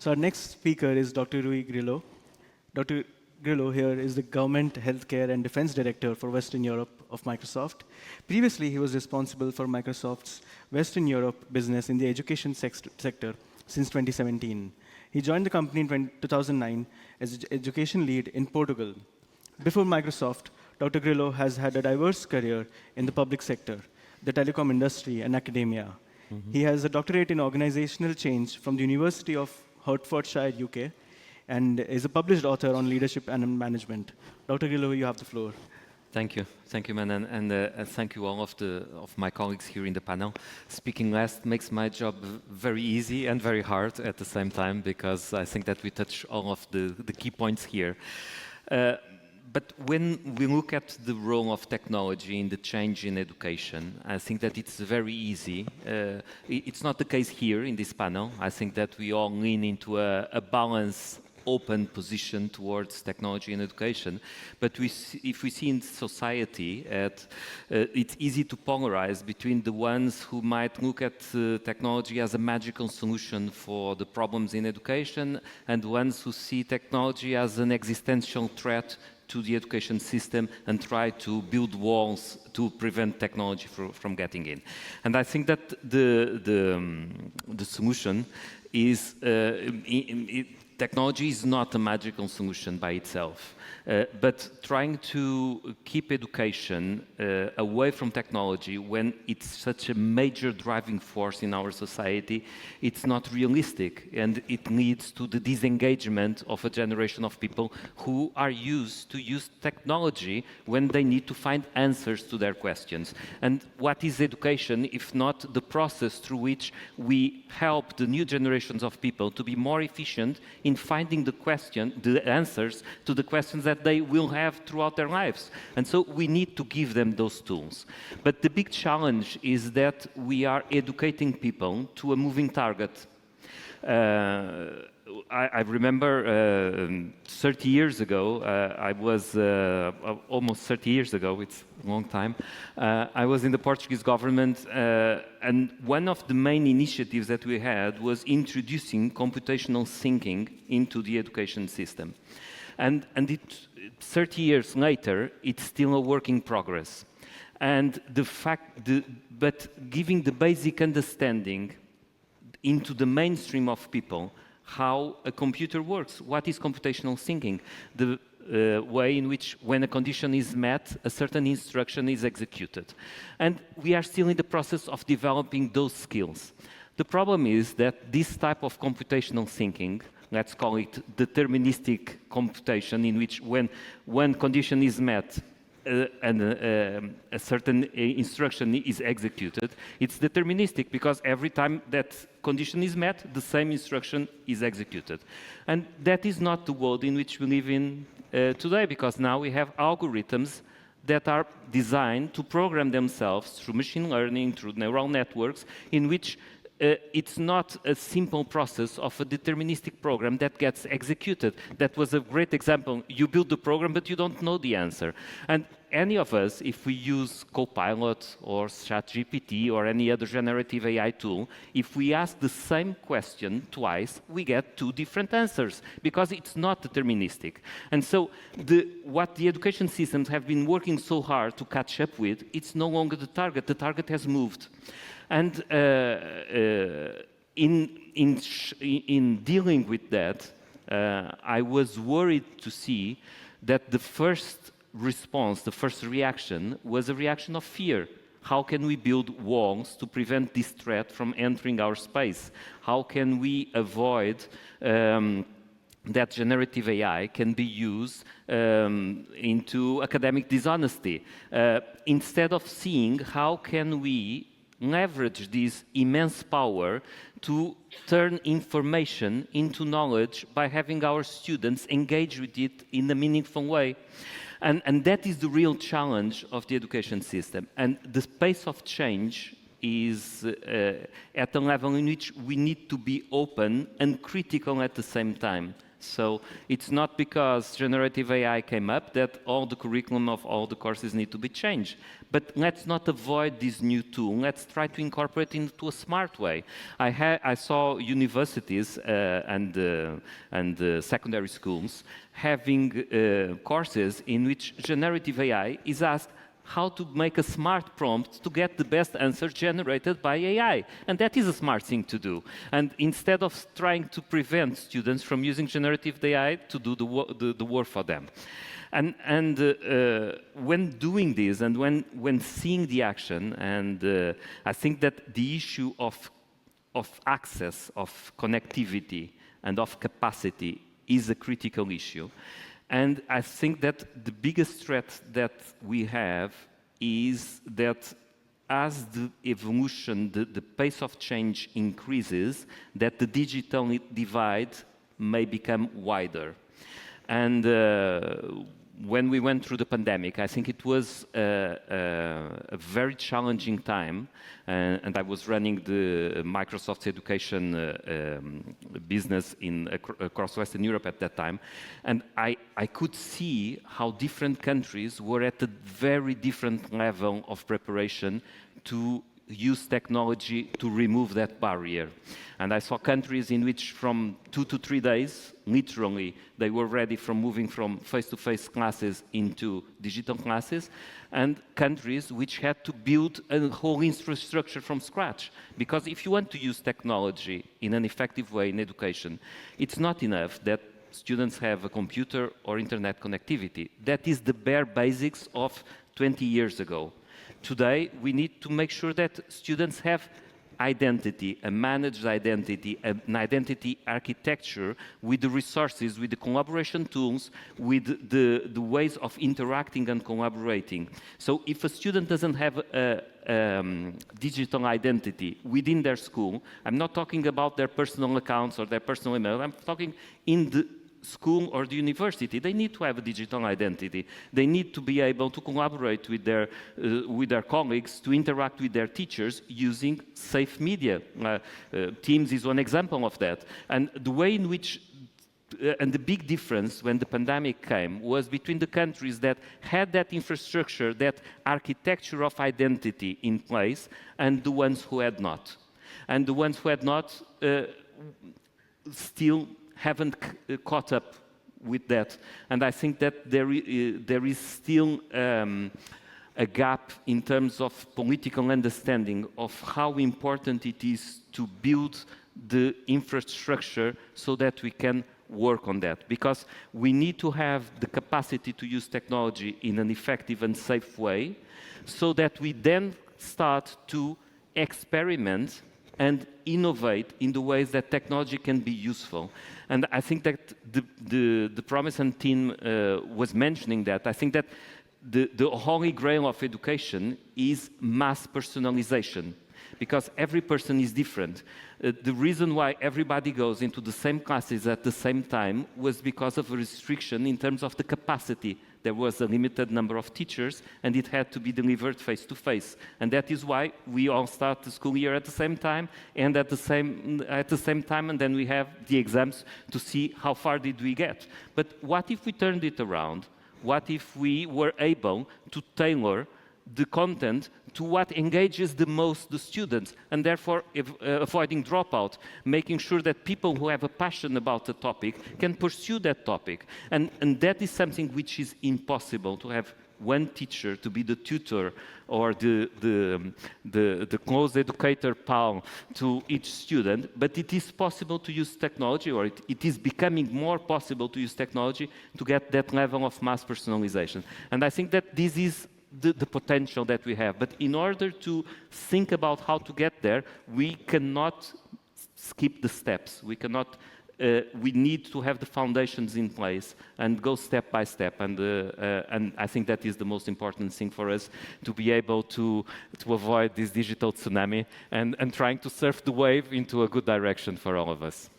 So our next speaker is Dr. Rui Grillo. Dr. Grillo here is the Government, Healthcare and Defense Director for Western Europe of Microsoft. Previously, he was responsible for Microsoft's Western Europe business in the education sector since 2017. He joined the company in 2009 as education lead in Portugal. Before Microsoft, Dr. Grillo has had a diverse career in the public sector, the telecom industry, and academia. He has a doctorate in organizational change from the University of Hertfordshire, UK, and is a published author on leadership and management. Dr. Grillo, you have the floor. Thank you, man, and thank you all of my colleagues here in the panel. Speaking last makes my job very easy and very hard at the same time, because I think that we touch all of the key points here. But when we look at the role of technology in the change in education, I think that it's very easy. It's not the case here in this panel. I think that we all lean into a balanced, open position towards technology and education. But if we see in society, it's easy to polarize between the ones who might look at technology as a magical solution for the problems in education and the ones who see technology as an existential threat to the education system and try to build walls to prevent technology from getting in. And I think that the solution is, technology is not a magical solution by itself, but trying to keep education away from technology when it's such a major driving force in our society, it's not realistic, and it leads to the disengagement of a generation of people who are used to use technology when they need to find answers to their questions. And what is education if not the process through which we help the new generations of people to be more efficient in finding the answers to the questions that they will have throughout their lives. And so we need to give them those tools. But the big challenge is that we are educating people to a moving target. I remember 30 years ago, almost 30 years ago, it's a long time, I was in the Portuguese government, and one of the main initiatives that we had was introducing computational thinking into the education system. And 30 years later, it's still a work in progress. And but giving the basic understanding into the mainstream of people how a computer works. What is computational thinking? The way in which, when a condition is met, a certain instruction is executed. And we are still in the process of developing those skills. The problem is that this type of computational thinking, let's call it deterministic computation, in which when one condition is met, and a certain instruction is executed, it's deterministic because every time that condition is met, the same instruction is executed. And that is not the world in which we live in today, because now we have algorithms that are designed to program themselves through machine learning, through neural networks, in which it's not a simple process of a deterministic program that gets executed. That was a great example. You build the program, but you don't know the answer. And any of us, if we use Copilot or ChatGPT or any other generative AI tool, if we ask the same question twice, we get two different answers, because it's not deterministic. And so what the education systems have been working so hard to catch up with, it's no longer the target. The target has moved. And in dealing with that, I was worried to see that the first response, the first reaction, was a reaction of fear. How can we build walls to prevent this threat from entering our space? How can we avoid that generative AI can be used into academic dishonesty? Instead of seeing how can we leverage this immense power to turn information into knowledge by having our students engage with it in a meaningful way. And that is the real challenge of the education system. And the pace of change is at a level in which we need to be open and critical at the same time. So it's not because generative AI came up that all the curriculum of all the courses need to be changed. But let's not avoid this new tool. Let's try to incorporate it into a smart way. I saw universities and secondary schools having courses in which generative AI is asked how to make a smart prompt to get the best answer generated by AI. And that is a smart thing to do. And instead of trying to prevent students from using generative AI to do the work for them. And when doing this and when seeing the action, and I think that the issue of access, of connectivity, and of capacity is a critical issue. And I think that the biggest threat that we have is that as the evolution, the pace of change increases, that the digital divide may become wider. And when we went through the pandemic, I think it was a very challenging time, and I was running the Microsoft's education business across Western Europe at that time, and I could see how different countries were at a very different level of preparation to use technology to remove that barrier. And I saw countries in which from 2 to 3 days, literally, they were ready from moving from face-to-face classes into digital classes, and countries which had to build a whole infrastructure from scratch. Because if you want to use technology in an effective way in education, it's not enough that students have a computer or internet connectivity. That is the bare basics of 20 years ago. Today, we need to make sure that students have identity, a managed identity, an identity architecture with the resources, with the collaboration tools, with the ways of interacting and collaborating. So if a student doesn't have a digital identity within their school, I'm not talking about their personal accounts or their personal email, I'm talking in the school or the university, they need to have a digital identity. They need to be able to collaborate with their colleagues, to interact with their teachers using safe media. Teams is one example of that. And the way in which, and the big difference when the pandemic came was between the countries that had that infrastructure, that architecture of identity in place, and the ones who had not. And the ones who had not still haven't caught up with that. And I think that there is still a gap in terms of political understanding of how important it is to build the infrastructure so that we can work on that. Because we need to have the capacity to use technology in an effective and safe way so that we then start to experiment and innovate in the ways that technology can be useful. And I think that the Promise and team was mentioning that. I think that the holy grail of education is mass personalization, because every person is different. The reason why everybody goes into the same classes at the same time was because of a restriction in terms of the capacity. There was a limited number of teachers, and it had to be delivered face-to-face. And that is why we all start the school year at the same time, and at the same time, and then we have the exams to see how far did we get. But what if we turned it around? What if we were able to tailor the content to what engages the most the students, and therefore avoiding dropout, making sure that people who have a passion about the topic can pursue that topic. And that is something which is impossible, to have one teacher to be the tutor or the close educator pal to each student, but it is possible to use technology, or it is becoming more possible to use technology to get that level of mass personalization. And I think that this is the potential that we have. But in order to think about how to get there, we cannot skip the steps. We cannot. We need to have the foundations in place and go step by step. And I think that is the most important thing for us, to be able to avoid this digital tsunami and trying to surf the wave into a good direction for all of us.